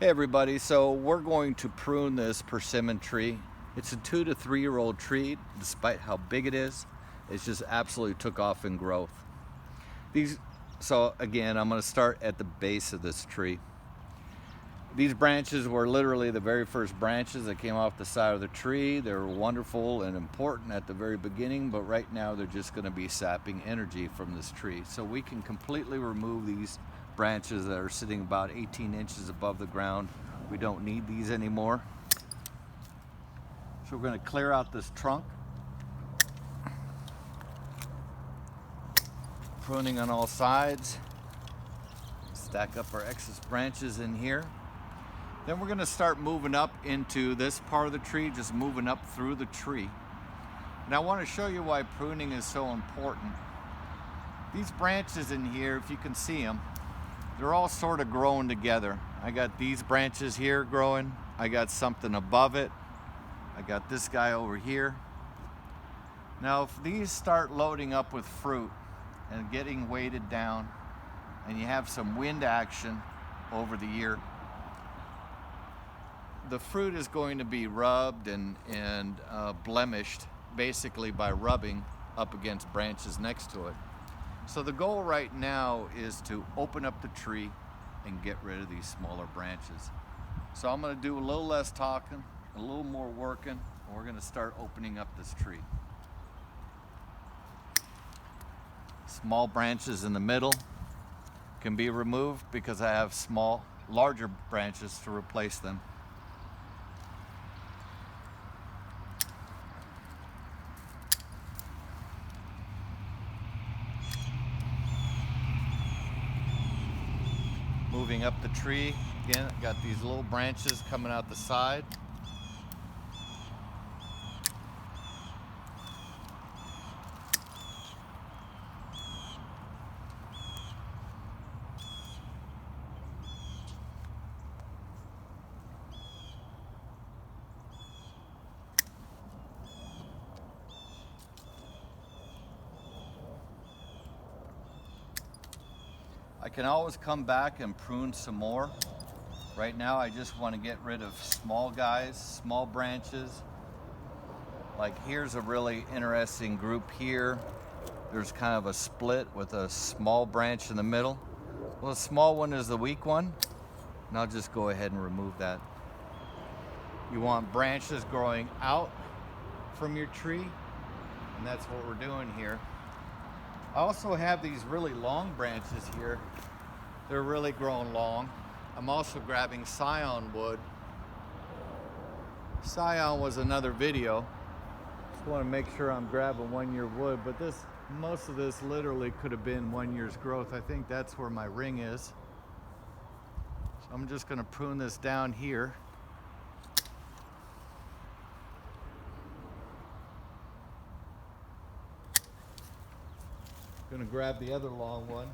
Hey everybody, so we're going to prune this persimmon tree. It's a 2 to 3 year old tree. Despite how big it is, it's just absolutely took off in growth. So again, I'm going to start at the base of this tree. These branches were literally the very first branches that came off the side of the tree. They were wonderful and important at the very beginning, but right now they're just going to be sapping energy from this tree. So we can completely remove these branches that are sitting about 18 inches above the ground. We don't need these anymore. So we're going to clear out this trunk. Pruning on all sides. Stack up our excess branches in here. Then we're going to start moving up into this part of the tree, just moving up through the tree. And I want to show you why pruning is so important. These branches in here, if you can see them, they're all sort of growing together. I got these branches here growing. I got something above it. I got this guy over here. Now, if these start loading up with fruit and getting weighted down, and you have some wind action over the year, the fruit is going to be rubbed and blemished basically by rubbing up against branches next to it. So the goal right now is to open up the tree and get rid of these smaller branches. So I'm going to do a little less talking, a little more working, and we're going to start opening up this tree. Small branches in the middle can be removed because I have larger branches to replace them. Moving up the tree, again, got these little branches coming out the side. I can always come back and prune some more. Right now I just want to get rid of small guys, small branches. Like here's a really interesting group here. There's kind of a split with a small branch in the middle. Well, the small one is the weak one, and I'll just go ahead and remove that. You want branches growing out from your tree, and that's what we're doing here. I also have these really long branches here. They're really growing long. I'm also grabbing scion wood. Scion was another video. Just want to make sure I'm grabbing 1 year wood, but most of this literally could have been 1 year's growth. I think that's where my ring is. So I'm just going to prune this down here. Going to grab the other long one.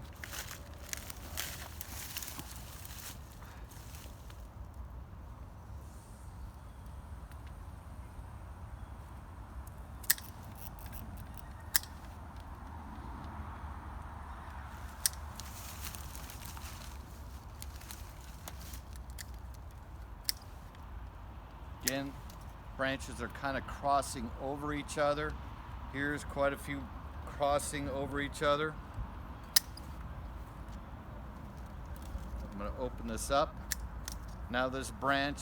Again, branches are kind of crossing over each other. Here's quite a few crossing over each other. I'm going to open this up. Now this branch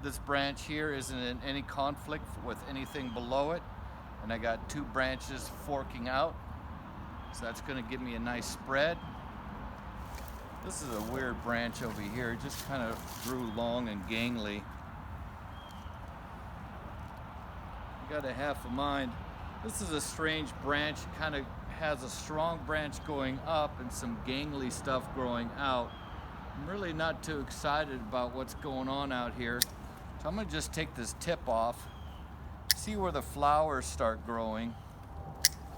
this branch here isn't in any conflict with anything below it, and I got 2 branches forking out, so that's going to give me a nice spread. This is a weird branch over here. It just kind of grew long and gangly. Got a half a mind. This is a strange branch. It kind of has a strong branch going up and some gangly stuff growing out. I'm really not too excited about what's going on out here. So I'm going to just take this tip off, see where the flowers start growing.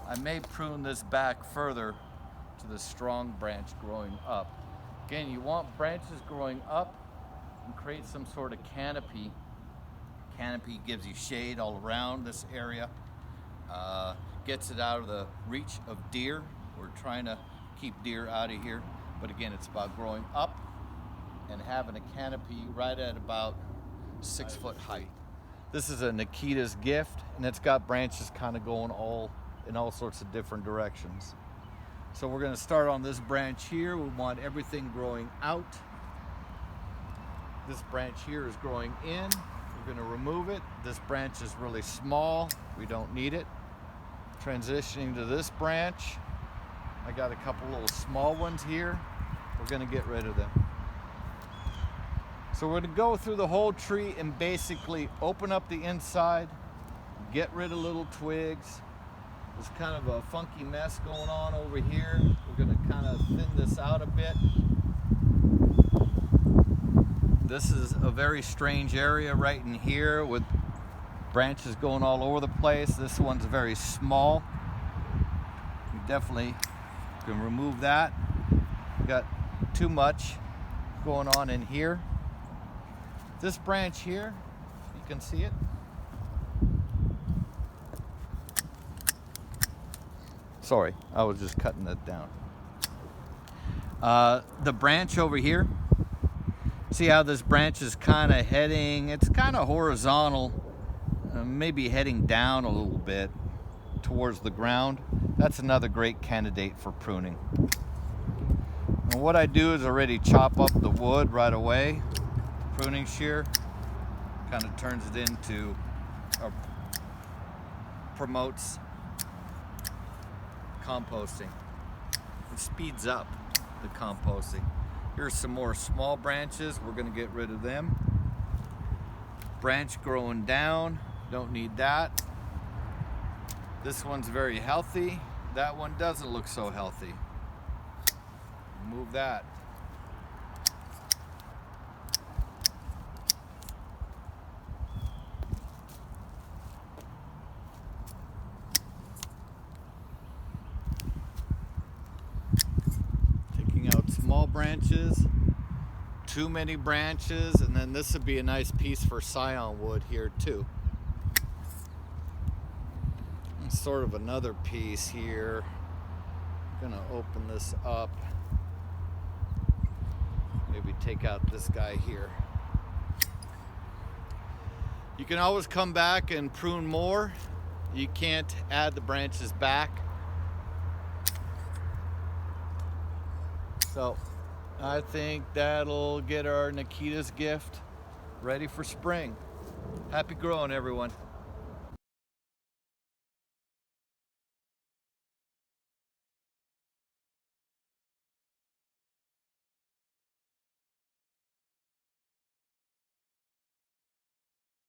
I may prune this back further to the strong branch growing up. Again, you want branches growing up and create some sort of canopy. Canopy gives you shade all around this area, gets it out of the reach of deer. We're trying to keep deer out of here, but again, it's about growing up and having a canopy right at about 6 foot height. This is a Nakitas Gift, and it's got branches kind of going in all sorts of different directions. So we're going to start on this branch here. We want everything growing out. This branch here is growing in. We're going to remove it. This branch is really small. We don't need it. Transitioning to this branch. I got a couple little small ones here. We're going to get rid of them. So we're going to go through the whole tree and basically open up the inside, get rid of little twigs. There's kind of a funky mess going on over here. We're going to kind of thin this out a bit. This is a very strange area right in here with branches going all over the place. This one's very small. You definitely can remove that. Got too much going on in here. This branch here, you can see it. Sorry, I was just cutting that down. The branch over here, see how this branch is kind of heading, it's kind of horizontal, maybe heading down a little bit towards the ground. That's another great candidate for pruning. And what I do is already chop up the wood right away. Pruning shear kind of turns it into, or promotes composting. It speeds up the composting. Here's some more small branches. We're going to get rid of them. Branch growing down, don't need that. This one's very healthy. That one doesn't look so healthy. Remove that. Small branches, too many branches, and then this would be a nice piece for scion wood here too. And sort of another piece here. I'm gonna open this up. Maybe take out this guy here. You can always come back and prune more. You can't add the branches back. So I think that'll get our Nakitas Gift ready for spring. Happy growing, everyone.